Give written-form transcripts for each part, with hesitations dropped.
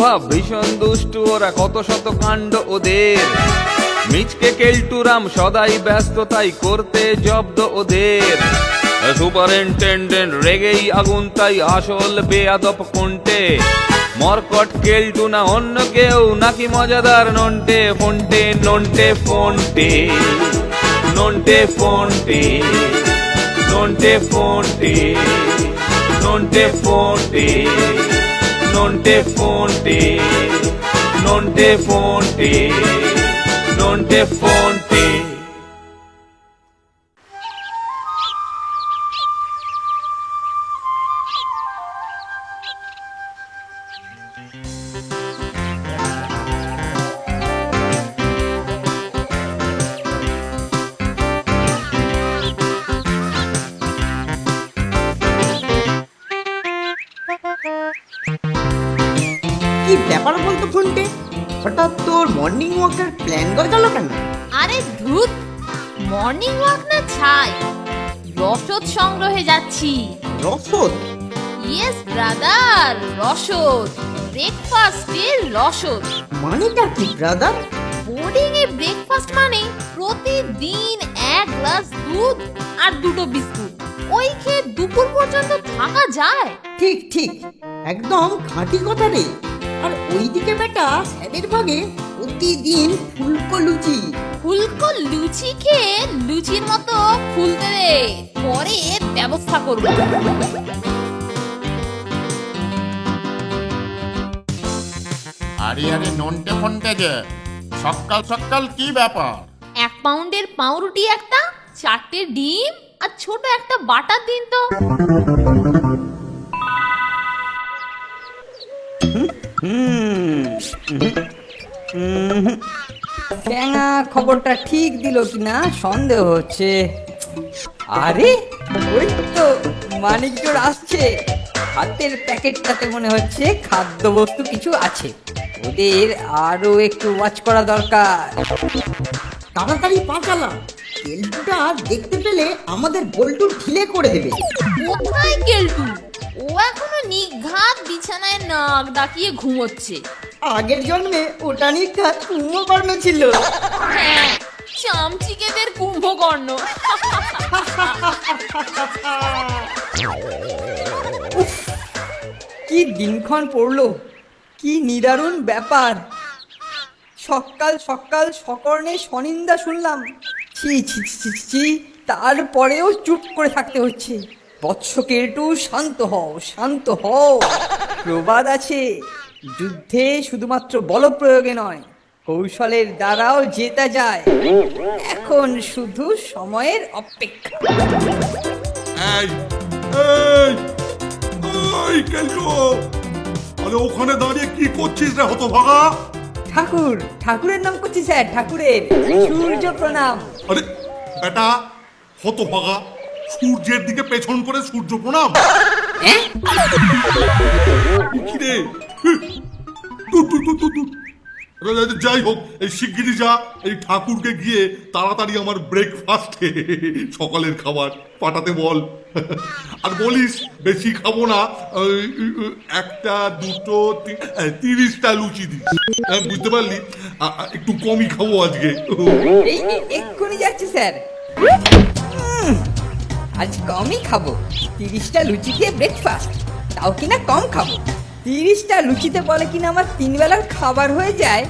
ভাব ভীষণ দুষ্টু ওরা, কত শত কাণ্ড ওদের। মিচকে কেলটুরাম সদাই ব্যস্ত, তাই করতে জব্দ ওদের। সুপারিনটেন্ডেন্ট রেগেই আগুন, তাই আসল বেয়াদব কোনটে। মরকট কেলটু না অন্য কেউ, নাকি মজাদার নন্টে ফোনটে, নন্টে ফোনটে, নন্টে ফোনটে, নন্টে ফোনটে, নন্টে ফোনটে, নন্টে ফোনটে, নন্টে ফোনটে, নন্টে ফোনটে। কি ব্যাপার বলতো ফোনটে, হঠাৎ তোর মর্নিং ওয়াকের প্ল্যান গজালো কেন? আরে ধুত, মর্নিং ওয়াক না ছাই, রসদ সংগ্রহে যাচ্ছি। রসদ? ইয়েস ব্রাদার, রসদ, ব্রেকফাস্টের রসদ। মানেটা কি ব্রাদার? বোর্ডিং এ ব্রেকফাস্ট মানে প্রতিদিন এক গ্লাস দুধ আর দুটো বিস্কুট। ওই খেয়ে দুপুর পর্যন্ত থাকা যায়? ঠিক ঠিক, একদম খাঁটি কথা রে। আর ওইদিকে বেটা স্যারের ভাগে প্রতিদিন ফুলকো লুচি। ফুলকো লুচি খেয়ে লুচির মতো ফুলতে দে, পরে ব্যবস্থা করব। আরে আরে নন্টে ফন্টে যে সকাল সকাল কি ব্যাপার? 1 পাউন্ডের পাউরুটি একটা, 4টে ডিম আর ছোট একটা বাটার দিন তো। ট্যাঙা খবরটা ঠিক দিল কিনা সন্দেহ হচ্ছে। আরে ওই তো মানিকজোর আসছে, হাতের প্যাকেটটাতে মনে হচ্ছে খাদ্যবস্তু কিছু আছে। ওদের আরো একটু ওয়াচ করা দরকার। তাড়াতাড়ি পা চালা, কেলটুটা দেখতে পেলে আমাদের বল্টু ঢিলে করে দেবে। কোথায় কেলটু? ও এখনো নিঘাত বিছানায় নাক ডাকিয়ে ঘুমোচ্ছে। আগের জন্মে ওটা নিয়ে কুম্ভকর্ণ ছিল। হ্যাঁ, চামচিকেদের কুম্ভকর্ণ। কি দিনক্ষণ পড়লো, কি নিদারুণ ব্যাপার। সকাল সকাল সকর্ণে স্বনিন্দা শুনলাম। ছি ছি ছি ছি, তারপরেও চুপ করে থাকতে হচ্ছে। বৎস কেলটু, শান্ত হও, শান্ত হও। প্রবাদ আছে, যুদ্ধে শুধুমাত্র বল প্রয়োগে নয়, কৌশলের দ্বারাও জেতা যায়। এখন শুধু সময়ের অপেক্ষা। এই এই এই কেলটু, আরে ওখানে দাঁড়িয়ে কি করছিস রে হতভাগা? ঠাকুর, ঠাকুরের নাম করছি স্যার, ঠাকুরের। সূর্য প্রণাম। আরে বেটা হতভাগা, সূর্যের দিকে পেছন করে সূর্য প্রণাম? কি রে? দূর, দূর, দূর, দূর, দূর। যাই হোক, এই শিগগিরই যা, এই ঠাকুরকে গিয়ে তাড়াতাড়ি আমার ব্রেকফাস্টে সকালের খাবার পাঠাতে বল। আর বলিস বেশি খাবো না, একটা দুটো 30টা লুচি দিস, বুঝতে পারলি? একটু কমই খাবো আজকে। এক্ষুনি যাচ্ছে স্যার। আজ কমই খাবো, 30টা লুচি খেয়ে ব্রেকফাস্ট, তাও কিনা কম খাবো। 30টা লুচিতে বলে কিনা আমার 3 বেলার খাবার হয়ে যায়।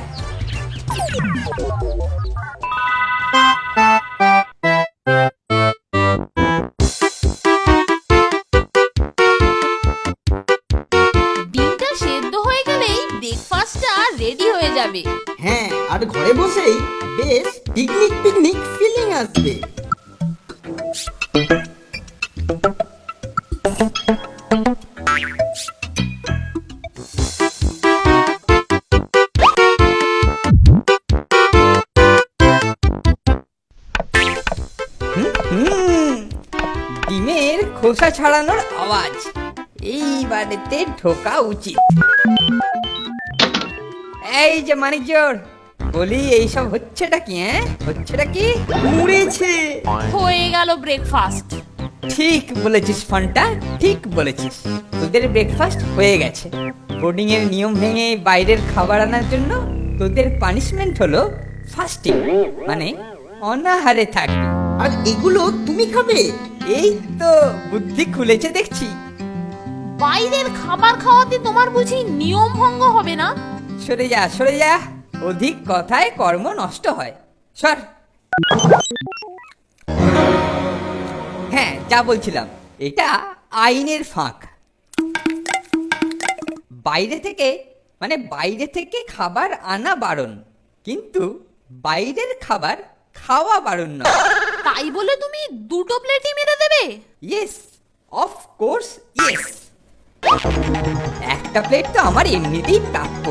ডিমটা সেদ্ধ হয়ে গেলেই ব্রেকফাস্টটা রেডি হয়ে যাবে। হ্যাঁ, আর ঘরে বসেই বেশ পিকনিক পিকনিক ফিলিং আসবে। ডিমের খোসা ছাড়ানোর আওয়াজ এই বাড়িতে ঢোকা উচিত। এই যে মানিকজোর, বলি এইসব হচ্ছেটা কি? হচ্ছেটা কি? মুড়েছে। হয়ে গেল ব্রেকফাস্ট। ঠিক বলেছিস ফন্টা, ঠিক বলেছিস। তোদের ব্রেকফাস্ট হয়ে গেছে। বোর্ডিং এর নিয়ম ভেঙে বাইরের খাবার আনার জন্য তোদের পানিশমেন্ট হলো ফাস্টিং, মানে অনাহারে থাকবি। আর এগুলো তুমি খাবে? এই তো বুদ্ধি খুলেছে দেখছি। বাইরের খাবার খাওয়াতে তোমার বুঝি নিয়ম ভঙ্গ হবে না? সরে যা সরে যা, অধিক কথায় কর্ম নষ্ট হয়। সর। হ্যাঁ, যা বলছিলাম, এটা আইনের ফাঁক। বাইরে থেকে খাবার আনা বারণ, কিন্তু বাইরের খাবার খাওয়া বারণ নয়। তাই বলে তুমি দুটো প্লেটই মেরে দেবে? Yes, of course yes. একটা প্লেট তো আমার এমনিতেই প্রাপ্য,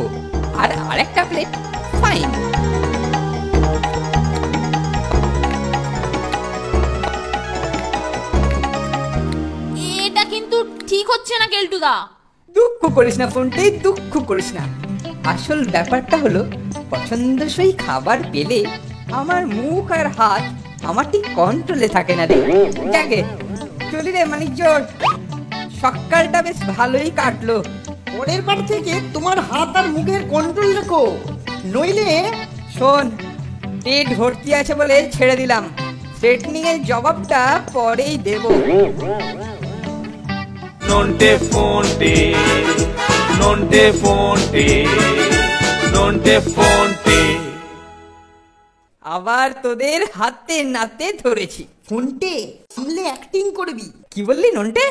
আর আরেকটা প্লেট ফাইন। এটা কিন্তু ঠিক হচ্ছে না কেলটুদা। দুঃখ করিস না ফোনটে, দুঃখ করিস না। আসল ব্যাপারটা হলো, পছন্দসই খাবার পেলে আমার মুখ আর হাত আমার ঠিক কন্ট্রোলে থাকে না রে। যাকে চলি রে মানিকজোর, সকালটা বেশ ভালোই কাটলো। পরের বার থেকে তোমার হাত আর মুখের কন্ট্রোল রেখো, নইলে শোন, পেট ভর্তি আছে বলে ছেড়ে দিলাম, স্ট্রেটনিং এর জবাবটা পরেই দেবো। নন্টে ফোনটে, নন্টে ফোনটে, নন্টে ফোনটে। আবার তোদের হাতে নাতে ধরেছি। ফোনটে সামলে অ্যাক্টিং করবি। কি বললি নন্টে?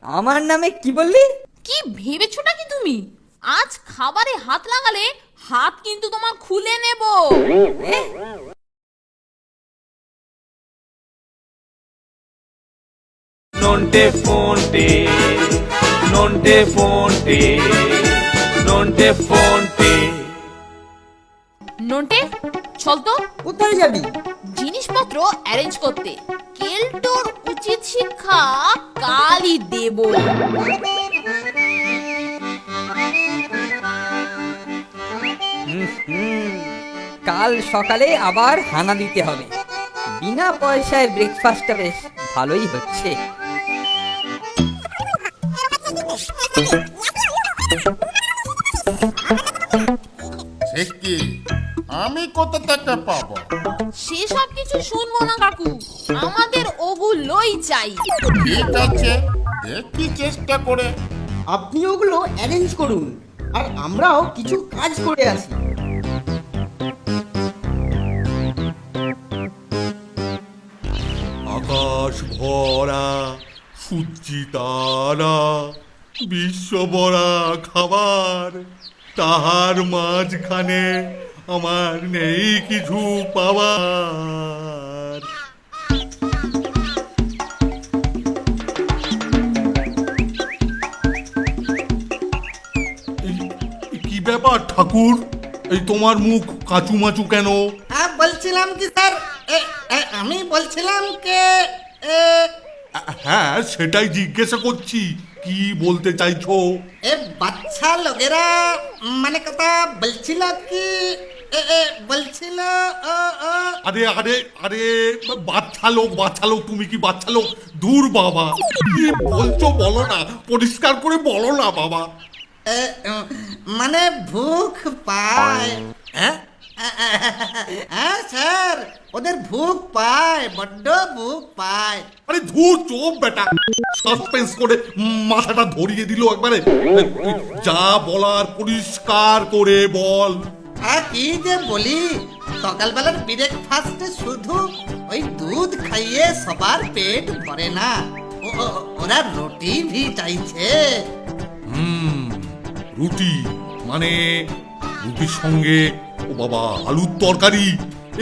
আমার নামে কি বললি? কি ভেবেছো নাকি তুমি? আজ খাবারে হাত লাগালে হাত কিন্তু তোমার খুলে নেব। এ? নন্টে ফোনটে, নন্টে ফোনটে, নন্টে ফোনটে। নন্টে, চল তো কোথায় যাবি? জিনিসপত্র অ্যারেঞ্জ করতে। কেলটোর উচিত শিক্ষা কালই দেব। কাল সকালে আবার হানা দিতে হবে। বিনা পয়সায় ব্রেকফাস্টটা বেশ ভালোই হচ্ছে। সে কি, আমি কোথা থেকে পাবো? সেসব কিছু শুনবো না কাকু, আমাদের ওগুলোই চাই। ঠিক আছে, দেখি চেষ্টা করে। আপনি ওগুলো অ্যারেঞ্জ করুন, আর আমরাও কিছু কাজ করে আসি। আকাশ ভরা সূর্যি তারা, বিশ্ব ভরা খাবার, তাহার মাঝখানে আমার নেই কিছু পাওয়ার। কি ব্যাপার ঠাকুর, এই তোমার মুখ কাঁচুমাচু কেন? বলছিলাম কি স্যার, আমি বলছিলাম কে হ্যাঁ, সেটাই জিজ্ঞাসা করছি, কি বলতে চাইছো? বাচ্চা লোকেরা মানে কথা বলছিল কি বলছিল। আরে আরে আরে, বাচ্চা লোক, তুমি কি বাচ্চা লোক? দূর বাবা, কি বলছো বলো না, পরিষ্কার করে বলো না বাবা। মানে ভুখ পায়। হ্যাঁ স্যার, ওদের ভুখ পায়, বড্ড ভুখ পায়। আরে ধুর চোপ বেটা, সাসপেন্স করে মাথাটা ধরিয়ে দিল একবারে। যা বলার পরিষ্কার করে বল। কি যে বলি, সকালবেলার ব্রেকফাস্টে শুধু ওই দুধ খাইয়ে সবার পেট ভরে না, ওরা রুটি ভি চাইছে। রুটি মানে রুটির সঙ্গে ও বাবা আলুর তরকারি,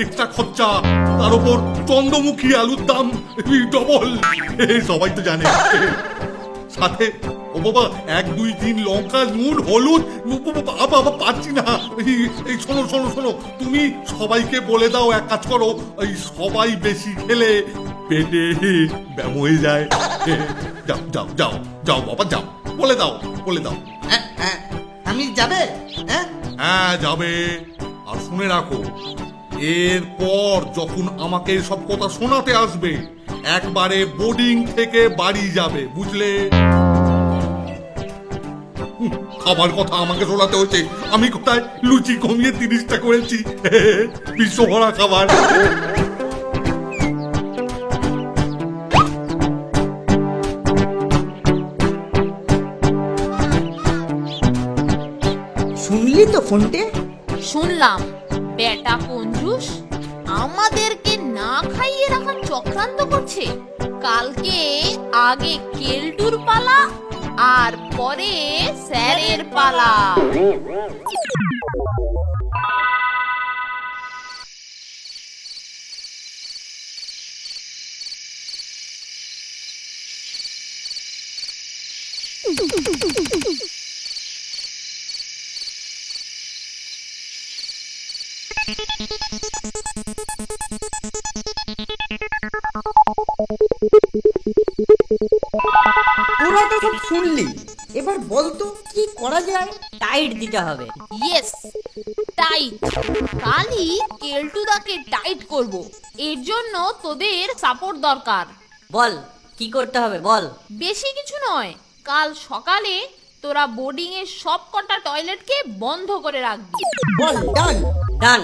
এক্সট্রা খরচা, তার উপর চন্দ্রমুখী আলুর দাম ডবল, সবাই তো জানে। সাথে ও বাবা 1, 2, 3 লঙ্কা, নুন, হলুদ, বাবা পাচ্ছি না। এই শোনো শোনো শোনো, তুমি সবাইকে বলে দাও, এক কাজ করো, এই সবাই বেশি খেলে পেটে ব্যাম হয়ে যায়। যাও যাও যাও যাও বাবা, যাও, বলে দাও বলে দাও। আমি যাবে? হ্যাঁ যাবে। আর শুনে রাখো, এরপর যখন আমাকে সব কথা শোনাতে আসবে, একবারে বোর্ডিং থেকে বাড়ি যাবে, বুঝলে? খাবার কথা আমাকে শোনাতে হচ্ছে। আমি কোথায় লুচি কমিয়ে 30টা করেছি। বিশ্বভরা খাবার। শুনলি তো ফোনটে? শুনলাম বেটা কঞ্জুস আমাদেরকে না খাইয়ে রাখার চক্রান্ত করছে। কালকে আগে কেলটুর পালা আর পরে স্যারের পালা। তোরা তো সব শুনলি, এবার বলতো কি করা যায়? টাইট দিতে হবে। Yes, tight. কালই কেলটুদাকে টাইট করব। এর জন্য তোদের সাপোর্ট দরকার। বল কি করতে হবে বল। বেশি কিছু নয়, কাল সকালে তোরা বোর্ডিং এর সব কটা টয়লেটকে বন্ধ করে রাখবি। বল ডান। ডান।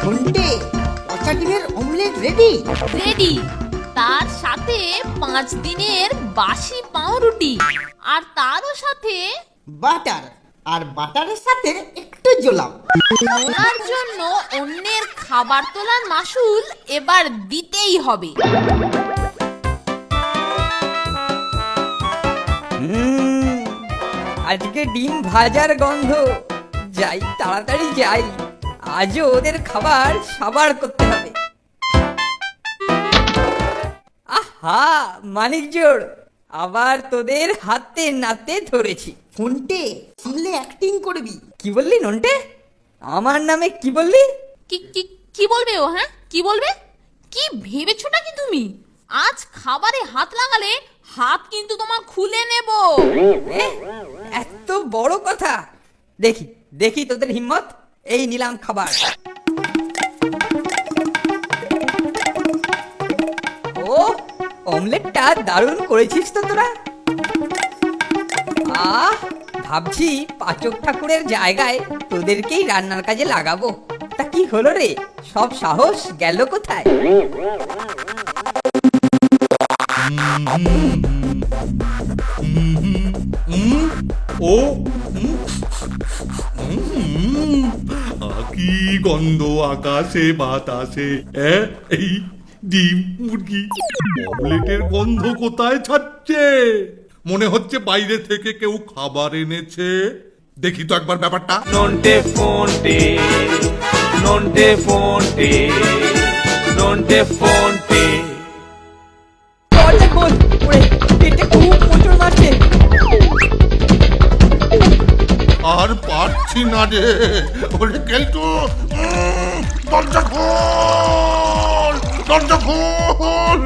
ফোনটে, পচা ডিমের অমলেট রেডি? রেডি। তার সাথে 5 দিনের বাসি পাউরুটি আর তারও সাথে বাটার, আর বাটারের সাথে একটু জোলাম। ওনার জন্য অন্যের খাবার তোলার মাসুল এবার দিতেই হবে। আজকে ডিম ভাজার গন্ধ। যাই, তাড়াতাড়ি যাই, আজও ওদের খাবার সাবার করতে হবে। আহা, মানিক জোড়, আবার তোদের হাতে নাতে ধরেছি। ফোনটে, সামলে অ্যাক্টিং করবি। কি বললি নন্টে? আমার নামে কি বললি? কি কি কি বলবে ও? হ্যাঁ, কি বলবে? কি ভেবেছোটা কি তুমি? আজ খাবারে হাত লাগালে হাত কিন্তু তোমার খুলে নেব। এ, এত বড় কথা? দেখি দেখি তোদের হিম্মত। এই নিলাম খাবার। ও, অমলেটটা দারুণ করেছিস তো তোরা। ভাবছি পাচক ঠাকুরের জায়গায় তোদেরকেই রান্নার কাজে লাগাবো। তা কি হলো রে, সব সাহস গেল কোথায়? ও কি গন্ধ আকাশে বাতাসে। এই ডিম মুরগি অমলেটের গন্ধ কোথায় ছাড়ছে? মনে হচ্ছে বাইরে থেকে কেউ খাবার এনেছে। দেখি তো একবার ব্যাপারটা। নন্টে ফোনটে নন্টে ফোনটে নন্টে ফোনটে। দরজা খোল, ওরে পেটে খুব মোচড় মারছে। আর পারছি না রে। ওরে কেলটু, দরজা খোল, দরজা খোল।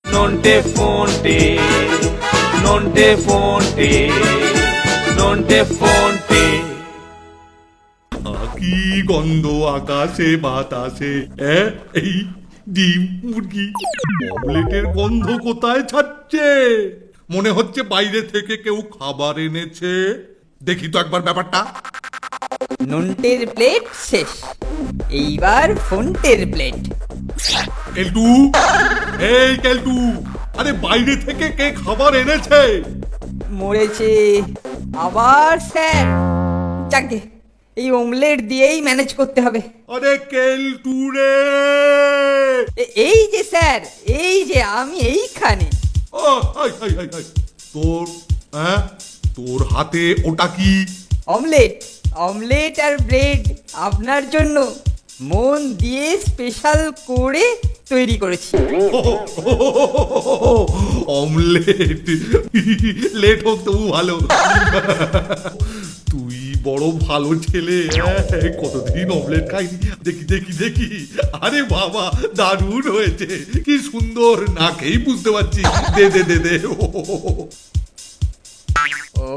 নন্টে ফোনটে নন্টে ফোনটে নন্টে ফোনটে। কি গন্ধ আকাশে বাতাসে। এই ডিম মুরগি অমলেটের গন্ধ কোথায় ছাড়ছে? মনে হচ্ছে বাইরে থেকে কেউ খাবার এনেছে। দেখি তো একবার ব্যাপারটা। নন্টের প্লেট শেষ, এইবার ফোনটের প্লেট। কেলটু, এই কেলটু, আরে বাইরে থেকে কে খাবার এনেছে? মরেছে আবার স্যার। যাকে এই অমলেট দিয়েই ম্যানেজ করতে হবে। আরে কেলটু রে। এই যে স্যার, এই যে আমি এইখানে। ও, হাই, হাই, হাই, হাই। তোর তোর হাতে ওটা কি? অমলেট, অমলেট আর ব্রেড আপনার জন্য মন দিয়ে স্পেশাল করে তৈরি করেছি। অমলেট, লেট হোক তবু ভালো। তুই বড় ভালো ছেলে। কতদিন অমলেট খাইনি। দেখি দেখি দেখি। আরে বাবা, দারুণ হয়েছে, কি সুন্দর। না খেয়েই বুঝতে পারছি। দে দে দে দে। ও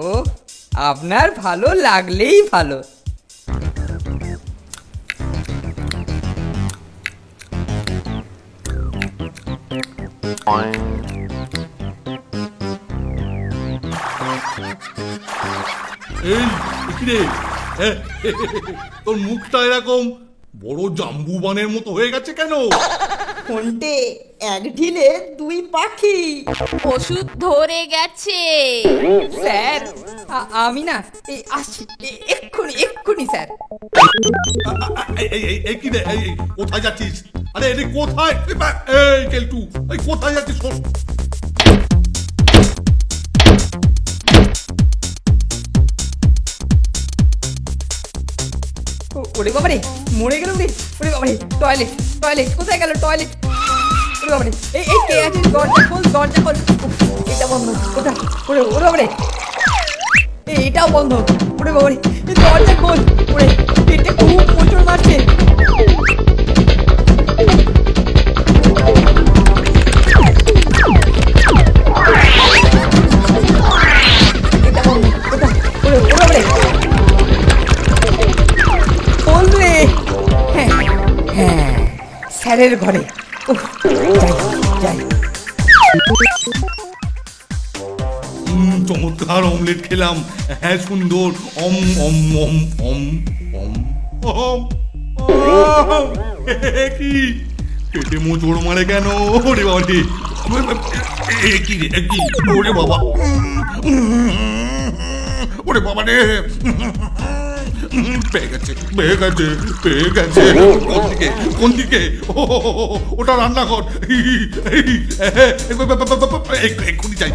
আপনার ভালো লাগলেই ভালো। এই কি রে হ্যাঁ, তোর মুখটা এরকম বড় জাম্বুবানের মতো হয়ে গেছে কেন? ফোনটে এক ঢিলে দুই পাখি। ওষুধ ধরে গেছে। স্যার আমি না এই আসছি, এক্ষুনি স্যার। এই কি রে এই কোথায় যাচ্ছিস? আরে এ কোথায়? এই কেলটু এই কোথায় যাচ্ছিস? ওরে বাবারে মরে গেল রে। ওরে বাবারে টয়লেট কোথায় গেল টয়লেট? ওরে বাবারে এই কে আছে? দরজা খোল। উফ, এটা বন্ধ। কোথায়? ওরে বাবারে এটাও বন্ধ। ওরে বাবারে এই দরজা খোল। ওরে পেটে খুব মোচড় মারছে। এটা বন্ধ। কোথায়? ওরে বাবারে খোল রে। হ্যাঁ স্যারের ঘরে। উফ, যাই। চমৎকার অমলেট খেলাম। হ্যাঁ সুন্দর। অম অম অম অম অম অম কি পেটে মোচড় মারে কেন? ওরে বাবা রে কি রে কি? ওরে বাবা ওরে বাবা রে পেয়ে গেছে। কোন দিকে? ওটা রান্নাঘর। এক্ষুনি যাই।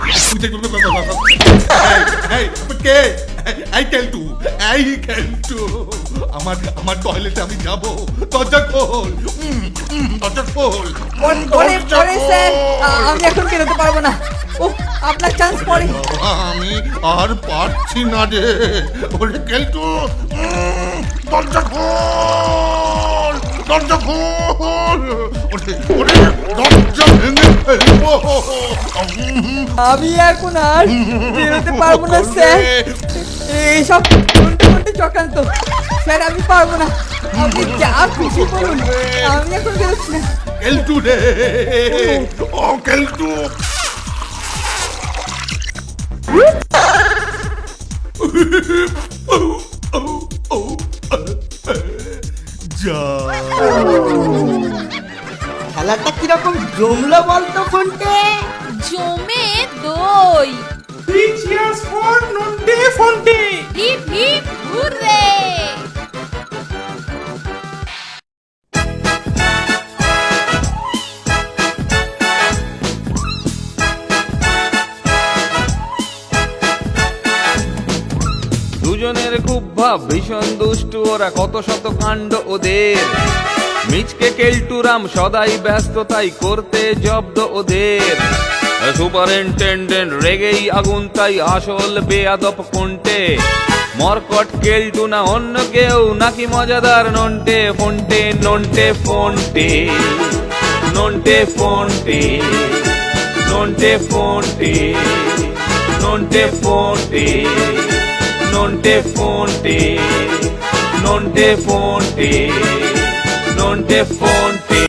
কে? এই কেলটু আমার টয়লেটে আমি যাব। দরজা খোল। পরে স্যার আমি এখন বেরোতে পারবো না। ও আপনার চান্স পরে। আমি আর পারছি না রে। ওরে কেলটু দরজা খোল। ওরে দরজা ভেঙে ফেলবো। আমি এখন আর বেরোতে পারবো না স্যার। এইসব কোনটা চক্রান্ত স্যার। আমি পারবো না। আপনি যা খুশি করুন। আমি এখন বেরোচ্ছি না। কেলটু রে ও কেলটু যা খেলাটা কিরকম জমলো বলতো ফোনটে? জমে দই। Hip hip hurray. দুজনের খুব ভাব ভীষণ দুষ্টু ওরা কত শত কাণ্ড ওদের মিচকে কেলটুরাম সদাই ব্যস্ত তাই করতে জব্দ ওদের সুপারিনটেন্ডেন্ট রেগেই আগুন তাই আসল বেয়াদব কোনটে মরকট কেলটু না অন্য কেউ নাকি মজাদার নন্টে ফোনটে নন্টে ফোনটে নন্টে ফোনটে নন্টে ফোনটে নন্টে ফোনটে nonte fonte